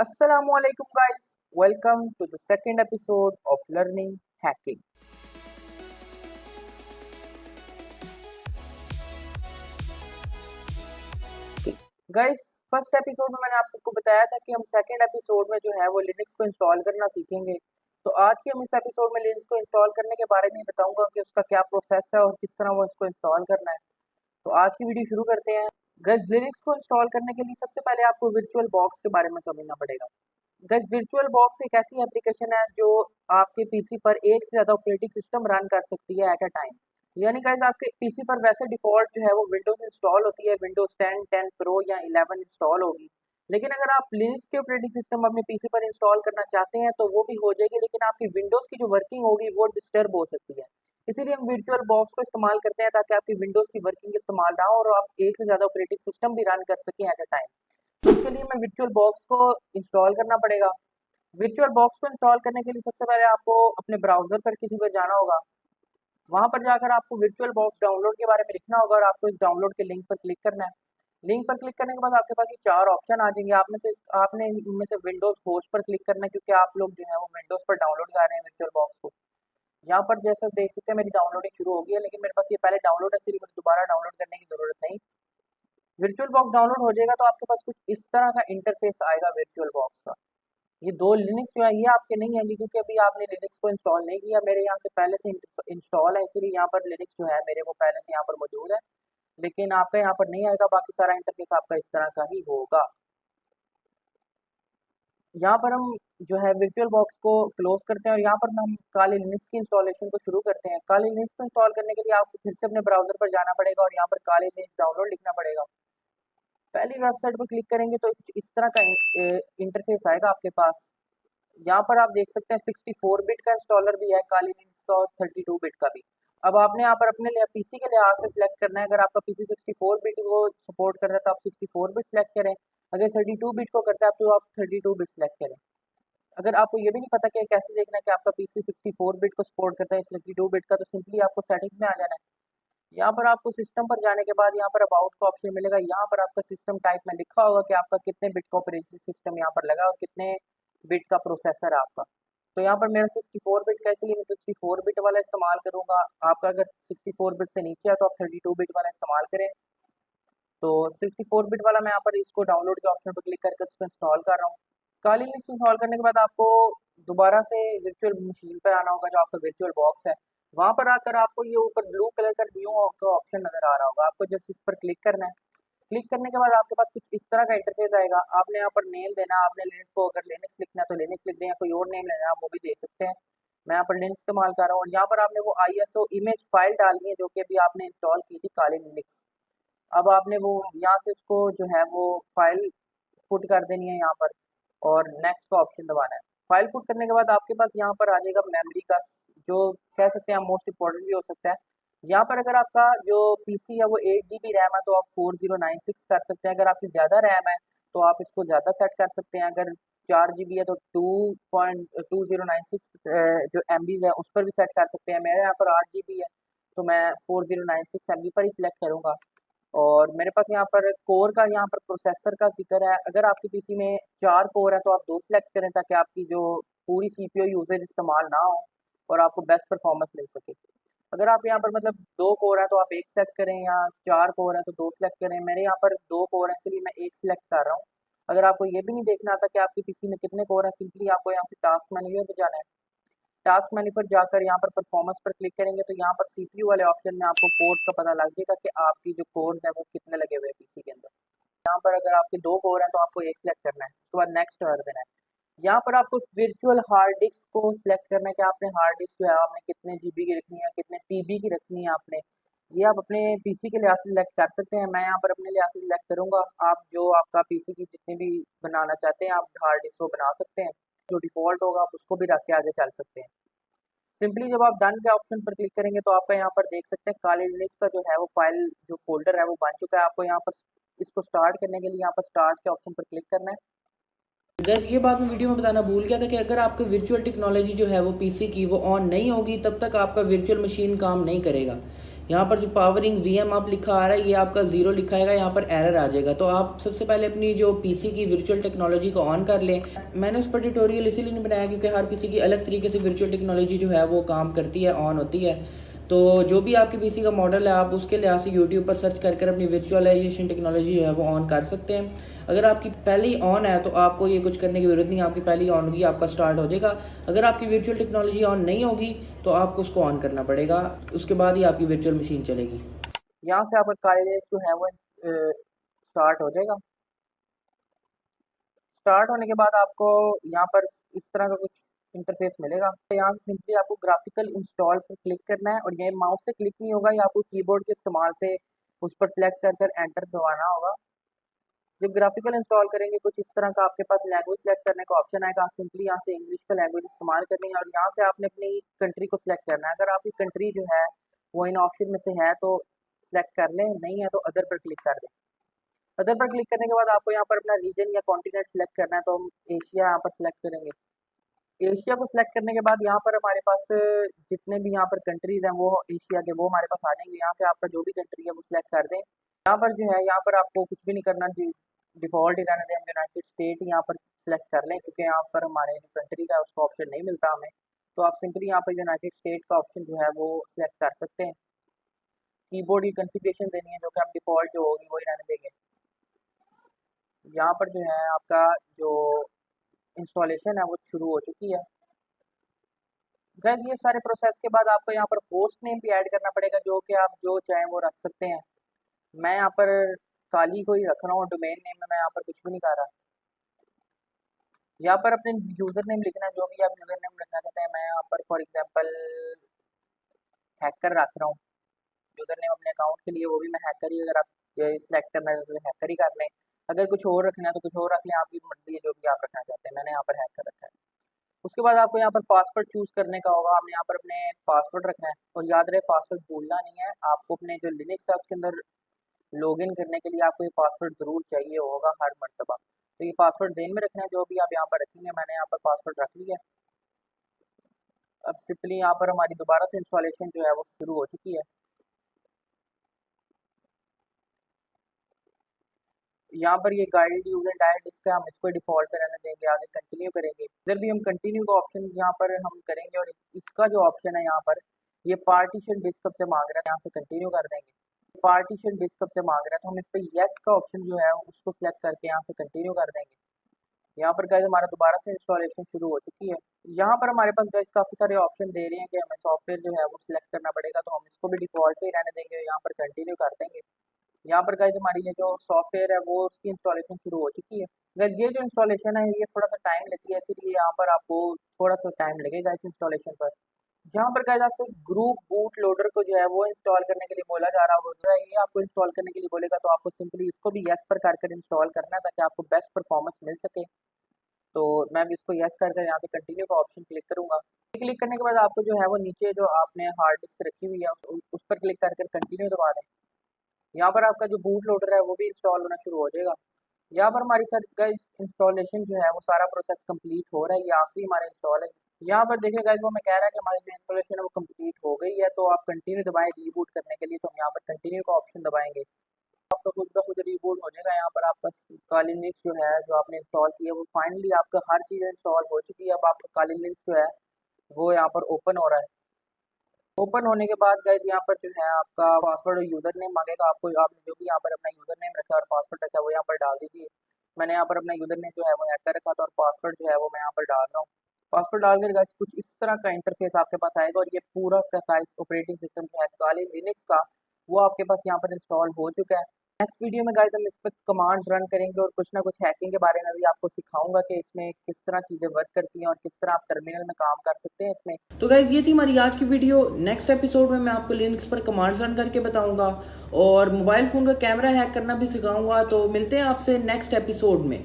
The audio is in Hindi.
Assalamualaikum guys, welcome to the second episode of Learning Hacking. Guys first episode में मैंने आप सबको बताया था कि हम सेकंड एपिसोड में जो है वो लिनक्स को इंस्टॉल करना सीखेंगे। तो आज के हम इस एपिसोड में लिनक्स को इंस्टॉल करने के बारे में बताऊंगा कि उसका क्या प्रोसेस है और किस तरह वो इसको इंस्टॉल करना है। तो आज की वीडियो शुरू करते हैं। गाइस लिनक्स को इंस्टॉल करने के लिए सबसे पहले आपको वर्चुअल बॉक्स के बारे में समझना पड़ेगा। गाइस वर्चुअल बॉक्स एक ऐसी एप्लीकेशन है जो आपके पीसी पर एक से ज़्यादा ऑपरेटिंग सिस्टम रन कर सकती है एट अ टाइम। यानी गाइस आपके पीसी पर वैसे डिफ़ॉल्ट जो है वो विंडोज़ इंस्टॉल होती है, विंडोज़ 10, 10 प्रो या 11 इंस्टॉल होगी। लेकिन अगर आप लिनक्स के ऑपरेटिंग सिस्टम अपने पीसी पर इंस्टॉल करना चाहते हैं तो वो भी हो जाएगी, लेकिन आपकी विंडोज़ की जो वर्किंग होगी वो डिस्टर्ब हो सकती है। इसीलिए हम वर्चुअल बॉक्स को इस्तेमाल करते हैं ताकि आपकी विंडोज़ की वर्किंग इस्तेमाल ना हो और आप एक से ज़्यादा ऑपरेटिंग सिस्टम भी रन कर सकें एट अ टाइम। तो इसके लिए हमें वर्चुअल बॉक्स को इंस्टॉल करना पड़ेगा। वर्चुअल बॉक्स को इंस्टॉल करने के लिए सबसे पहले आपको अपने ब्राउज़र पर किसी पर जाना होगा। वहाँ पर जाकर आपको वर्चुअल बॉक्स डाउनलोड के बारे में लिखना होगा और आपको इस डाउनलोड के लिंक पर क्लिक करना है। लिंक पर क्लिक करने के बाद आपके पास ये 4 ऑप्शन आ जाएंगे। आपने इनमें से विंडोज़ होस्ट पर क्लिक करना है, क्योंकि आप लोग जो है वो विंडोज़ पर डाउनलोड कर रहे हैं वर्चुअल बॉक्स को। यहाँ पर जैसा देख सकते हैं मेरी डाउनलोडिंग शुरू हो गई है, लेकिन मेरे पास ये पहले डाउनलोड है, इसलिए मुझे दोबारा डाउनलोड करने की ज़रूरत नहीं। वर्चुअल बॉक्स डाउनलोड हो जाएगा तो आपके पास कुछ इस तरह का इंटरफेस आएगा वर्चुअल बॉक्स का। ये 2 लिनक्स जो है ये आपके नहीं आएंगे, क्योंकि अभी आपने लिनक्स को इंस्टॉल नहीं किया। मेरे यहाँ से पहले से इंस्टॉल है, इसलिए यहाँ पर लिनक्स जो है मेरे वो पहले से यहाँ पर मौजूद है, लेकिन आपका यहाँ पर नहीं आएगा। बाकी सारा इंटरफेस आपका इस तरह का ही होगा। यहाँ पर हम जो है वर्चुअल बॉक्स को क्लोज करते हैं और यहाँ पर हम काली लिनक्स की इंस्टॉलेशन को शुरू करते हैं। काली लिनक्स को इंस्टॉल करने के लिए आपको फिर से अपने ब्राउजर पर जाना पड़ेगा और यहाँ पर काली लिनक्स डाउनलोड लिखना पड़ेगा। पहली वेबसाइट पर क्लिक करेंगे तो इस तरह का इंटरफेस आएगा आपके पास। यहाँ पर आप देख सकते हैं 64 बिट का इंस्टॉलर भी है काली लिनक्स का और 32 बिट का भी। अब आपने यहाँ पर अपने लिए पीसी के लिहाज से सिलेक्ट करना है। अगर आपका पीसी 64 बिट को सपोर्ट कर रहा है तो आप 64 बिट सेलेक्ट करें। अगर 32 बिट को करता है तो आप 32 बिट सेलेक्ट करें। अगर आपको ये भी नहीं पता कि कैसे देखना है कि आपका पीसी 64 बिट को सपोर्ट करता है 32 बिट का, तो सिंपली आपको सेटिंग्स में आ जाना है। यहाँ पर आपको सिस्टम पर जाने के बाद यहाँ पर अबाउट का ऑप्शन मिलेगा। यहाँ पर आपका सिस्टम टाइप में लिखा होगा कि आपका कितने बिट का ऑपरेटिंग सिस्टम यहाँ पर लगा और कितने बिट का प्रोसेसर है आपका। तो यहाँ पर मेरा 64 बिट का, इसलिए मैं 64 बिट वाला इस्तेमाल करूँगा। आपका अगर 64 बिट से नीचे है तो आप 32 बिट वाला इस्तेमाल करें। तो 64 बिट वाला मैं यहाँ पर इसको डाउनलोड के ऑप्शन पर क्लिक करके उसको इंस्टॉल कर रहा हूँ। काली लिनक्स इंस्टॉल करने के बाद आपको दोबारा से वर्चुअल मशीन पर आना होगा, जो आपका वर्चुअल बॉक्स है। वहाँ पर आकर आपको ये ऊपर ब्लू कलर का न्यू का ऑप्शन नज़र आ रहा होगा, आपको जस्ट इस पर क्लिक करना है। क्लिक करने के बाद आपके पास कुछ इस तरह का इंटरफेस आएगा। आपने यहाँ पर नेम देना है। आपने लिनक्स को अगर लिनक्स लिखना है तो लिनक्स लिख दें, या कोई और नेम लेना है आप वो भी दे सकते हैं। मैं यहाँ पर लिनक्स इस्तेमाल कर रहा हूँ और यहाँ पर आपने वो ISO इमेज फाइल डालनी है जो कि अभी आपने इंस्टॉल की थी काली लिनक्स। अब आपने वो यहाँ से उसको जो है वो फाइल पुट कर देनी है यहाँ पर और नेक्स्ट का ऑप्शन दबाना है। फाइल पुट करने के बाद आपके पास यहाँ पर आ जाएगा मेमोरी का, जो कह सकते हैं मोस्ट इम्पोर्टेंट भी हो सकता है। यहाँ पर अगर आपका जो पीसी है वो 8 GB रैम है तो आप 4096 कर सकते हैं। अगर आपकी ज़्यादा रैम है तो आप इसको ज़्यादा सेट कर सकते हैं। अगर 4 GB है तो 2.2096 जो MB है उस पर भी सेट कर सकते हैं। मेरे यहाँ पर 8 GB है तो मैं 4096 MB पर ही सिलेक्ट करूँगा। और मेरे पास यहाँ पर कोर का, यहाँ पर प्रोसेसर का जिक्र है। अगर आपके पीसी में 4 कोर है तो आप 2 सेलेक्ट करें ताकि आपकी जो पूरी CPU यूसेज इस्तेमाल ना हो और आपको बेस्ट परफॉर्मेंस मिल सके। अगर आप यहाँ पर मतलब 2 कोर है तो आप 1 सेलेक्ट करें, या 4 कोर है तो 2 सेलेक्ट करें। मेरे यहाँ पर 2 कोर है इसलिए मैं 1 सेलेक्ट कर रहा हूँ। अगर आपको ये भी नहीं देखना आता कि आपके पीसी में कितने कोर है, सिंपली आपको यहाँ से टास्क मेन्यू पर जाना है। टास्क मेन्यू पर जाकर यहाँ पर परफॉर्मेंस पर क्लिक करेंगे तो यहाँ पर CPU वाले ऑप्शन में आपको कोर्स का पता लग जाएगा कि आपकी जो कोर्स है वो कितने लगे हुए हैं पीसी के अंदर। यहाँ पर अगर आपके 2 कोर हैं तो आपको 1 सेलेक्ट करना है, उसके बाद नेक्स्ट कर देना है। यहाँ पर आपको वर्चुअल हार्ड डिस्क को सिलेक्ट करना है कि आपने हार्ड डिस्क जो है आपने कितने GB की रखनी है, कितने TB की रखनी है आपने। ये आप अपने पीसी के लिहाज से सिलेक्ट कर सकते हैं। मैं यहाँ पर अपने लिहाज से सिलेक्ट करूँगा। आप जो आपका पीसी की जितनी भी बनाना चाहते हैं आप हार्ड डिस्क को बना सकते हैं। जो डिफ़ॉल्ट होगा आप उसको भी रख के आगे चल सकते हैं। सिंपली जब आप डन के ऑप्शन पर क्लिक करेंगे तो आपका यहाँ पर देख सकते हैं काली लिनक्स का जो है वो फाइल जो फोल्डर है वो बन चुका है। आपको यहाँ पर इसको स्टार्ट करने के लिए यहाँ पर स्टार्ट के ऑप्शन पर क्लिक करना है। गैस ये बात मैं वीडियो में बताना भूल गया था कि अगर आपकी वर्चुअल टेक्नोलॉजी जो है वो पीसी की वो ऑन नहीं होगी तब तक आपका वर्चुअल मशीन काम नहीं करेगा। यहाँ पर जो पावरिंग VM आप लिखा आ रहा है, ये आपका 0 लिखा आएगा, यहाँ पर एरर आ जाएगा। तो आप सबसे पहले अपनी जो PC की वर्चुअल टेक्नोलॉजी को ऑन कर लें। मैंने उस पर ट्यूटोरियल इसीलिए नहीं बनाया क्योंकि हर PC की अलग तरीके से वर्चुअल टेक्नोलॉजी जो है वो काम करती है, ऑन होती है। तो जो भी आपके PC का मॉडल है, आप उसके लिहाज से यूट्यूब पर सर्च कर अपनी वर्चुअलाइजेशन टेक्नोलॉजी जो है वो ऑन कर सकते हैं। अगर आपकी पहले ही ऑन है तो आपको ये कुछ करने की ज़रूरत नहीं, आपकी पहले ही ऑन होगी, आपका स्टार्ट हो जाएगा। अगर आपकी वर्चुअल टेक्नोलॉजी ऑन नहीं होगी तो आपको उसको ऑन करना पड़ेगा, उसके बाद ही आपकी वर्चुअल मशीन चलेगी। यहाँ से आपका कॉलेज जो है वो स्टार्ट हो जाएगा। स्टार्ट होने के बाद आपको यहाँ पर इस तरह का कुछ इंटरफेस मिलेगा। यहाँ से सिंपली आपको ग्राफिकल इंस्टॉल पर क्लिक करना है और ये माउस से क्लिक नहीं होगा, ये आपको कीबोर्ड के इस्तेमाल से उस पर सिलेक्ट कर कर एंटर दबाना होगा। जब ग्राफिकल इंस्टॉल करेंगे कुछ इस तरह का आपके पास लैंग्वेज सेलेक्ट करने का ऑप्शन आएगा। सिंपली यहाँ से इंग्लिश का लैंग्वेज इस्तेमाल करनी है और यहाँ से आपने अपनी कंट्री को सिलेक्ट करना है। अगर आपकी कंट्री जो है वो इन ऑप्शन में से है तो सिलेक्ट कर लें, नहीं है तो अदर पर क्लिक कर दें। अदर पर क्लिक करने के बाद आपको यहाँ पर अपना रीजन या कॉन्टिनेंट सेलेक्ट करना है, तो हम एशिया यहाँ पर सिलेक्ट करेंगे। एशिया को सिलेक्ट करने के बाद यहाँ पर हमारे पास जितने भी यहाँ पर कंट्रीज हैं वो एशिया के, वो हमारे पास आ जाएंगे। यहाँ से आपका जो भी कंट्री है वो सिलेक्ट कर दें। यहाँ पर जो है यहाँ पर आपको कुछ भी नहीं करना, डिफ़ॉल्ट ही रहने दें। हम यूनाइटेड स्टेट यहाँ पर सिलेक्ट कर लें क्योंकि यहाँ पर हमारे जो कंट्री का उसका ऑप्शन नहीं मिलता हमें, तो आप सिंपली यहाँ पर यूनाइटेड स्टेट का ऑप्शन जो है वो सिलेक्ट कर सकते हैं। कीबोर्ड की कन्फिग्रेशन देनी है जो कि हम डिफ़ॉल्ट जो होगी वही रहने देंगे। यहाँ पर जो है आपका जो इंस्टॉलेशन है वो शुरू हो चुकी है। गाइस ये सारे प्रोसेस के बाद आपको यहाँ पर होस्ट नेम भी ऐड करना पड़ेगा, जो कि आप जो चाहें वो रख सकते हैं। मैं यहाँ पर काली को ही रख रहा हूँ, डोमेन नेम में मैं यहाँ पर कुछ भी नहीं कर रहा। यहाँ पर अपने यूज़र नेम लिखना है, जो भी आप यूज़र नेम रखना चाहते हैं। मैं यहाँ पर फॉर एग्जांपल हैकर रख रहा हूँ यूज़र नेम अपने अकाउंट के लिए, वो भी मैं हैकर ही। अगर आप सिलेक्ट करना है तो हैकर ही कर लें, अगर कुछ और रखना है तो कुछ और रख लें, आपकी मर्जी है जो भी आप रखना चाहते हैं। मैंने यहाँ पर हैकर रखा है। उसके बाद आपको यहाँ पर पासवर्ड चूज़ करने का होगा। आपने यहाँ पर अपने पासवर्ड रखना है और याद रहे पासवर्ड भूलना नहीं है। आपको अपने जो लिनक्स है उसके अंदर लॉगिन करने के लिए आपको ये पासवर्ड ज़रूर चाहिए होगा हर मरतबा। तो ये पासवर्ड ध्यान में रखना है जो भी आप यहाँ पर रखेंगे। मैंने यहाँ पर पासवर्ड रख लिया। अब सिंपली यहाँ पर हमारी दोबारा से इंस्टॉलेशन जो है वो शुरू हो चुकी है। यहाँ पर ये गाइड यूजर डायरेक्ट डिस्क है, हम इसको डिफ़ॉल्ट पे रहने देंगे, आगे कंटिन्यू करेंगे। इधर भी हम कंटिन्यू का ऑप्शन यहाँ पर हम करेंगे और इसका जो ऑप्शन है यहाँ पर ये पार्टीशन डिस्क से मांग रहा है, यहाँ से कंटिन्यू कर देंगे। पार्टीशन डिस्क से मांग रहा है तो हम इस पर येस का ऑप्शन जो है उसको सिलेक्ट करके यहाँ से कंटिन्यू कर देंगे। यहाँ पर गाइस हमारा दोबारा से इंस्टॉलेशन शुरू हो चुकी है। यहाँ पर हमारे पास गाइस काफ़ी सारे ऑप्शन दे रहे हैं कि हमें सॉफ्टवेयर जो है वो सिलेक्ट करना पड़ेगा, तो हम इसको भी डिफ़ॉल्ट पे ही रहने देंगे, यहाँ पर कंटिन्यू कर देंगे। यहाँ पर गाइस हमारी ये जो सॉफ्टवेयर है वो उसकी इंस्टॉलेशन शुरू हो चुकी है। गाइस ये जो इंस्टॉलेशन है ये थोड़ा सा टाइम लेती है, इसीलिए यहाँ पर आपको थोड़ा सा टाइम लगेगा इस इंस्टॉलेशन पर। यहाँ पर गाइस आपसे ग्रुप बूट लोडर को जो है वो इंस्टॉल करने के लिए बोला जा रहा होगा। ये आपको इंस्टॉल करने के लिए बोलेगा तो आपको सिंपली इसको भी यस पर कर इंस्टॉल करना है ताकि आपको बेस्ट परफॉर्मेंस मिल सके। तो मैं भी इसको यस कर यहाँ पे कंटिन्यू का ऑप्शन क्लिक करूँगा। क्लिक करने के बाद आपको जो है वो नीचे जो आपने हार्ड डिस्क रखी हुई है उस पर क्लिक कर कंटिन्यू दबा दें। यहाँ पर आपका जो बूट लोडर है वो भी इंस्टॉल होना शुरू हो जाएगा। यहाँ पर हमारी सर गाइस इंस्टॉलेशन जो है वो सारा प्रोसेस कंप्लीट हो रहा है, ये आखिरी हमारा इंस्टॉल है। यहाँ पर देखिए गाइस वो मैं कह रहा है कि हमारी जो इंस्टॉलेशन है वो कंप्लीट हो गई है, तो आप कंटिन्यू दबाएं रीबूट करने के लिए। तो हम यहाँ पर कंटिन्यू का ऑप्शन दबाएंगे, आपका खुद का खुद रीबूट हो जाएगा। यहाँ पर आपका काली लिनक्स जो है जो आपने इंस्टॉल की है वो फाइनली आपका हर चीज़ इंस्टॉल हो चुकी है। अब आपका काली लिनक्स जो है वो यहाँ पर ओपन हो रहा है। ओपन होने के बाद गाइस यहाँ पर जो है आपका पासवर्ड और यूज़र नेम मांगेगा आपको। आपने जो भी यहाँ पर अपना यूज़र नेम रखा है और पासवर्ड रखा है वो यहाँ पर डाल दीजिए। मैंने यहाँ पर अपना यूज़र नेम जो है वो हैकर रखा था और पासवर्ड जो है वो मैं यहाँ पर डाल रहा हूँ। पासवर्ड डालकर गाइस कुछ इस तरह का इंटरफेस आपके पास आएगा और ये पूरा का ऑपरेटिंग सिस्टम जो है काली लिनक्स का वो आपके पास यहाँ पर इंस्टॉल हो चुका है। नेक्स्ट वीडियो में गाइस हम इस पर कमांड्स रन करेंगे और कुछ ना कुछ हैकिंग के बारे में भी आपको सिखाऊंगा कि इसमें किस तरह चीज़ें वर्क करती हैं और किस तरह आप टर्मिनल में काम कर सकते हैं इसमें। तो गाइज ये थी हमारी आज की वीडियो। नेक्स्ट एपिसोड में मैं आपको लिनक्स पर कमांड्स रन करके बताऊंगा और मोबाइल फ़ोन का कैमरा हैक करना भी सिखाऊंगा। तो मिलते हैं आपसे नेक्स्ट एपिसोड में।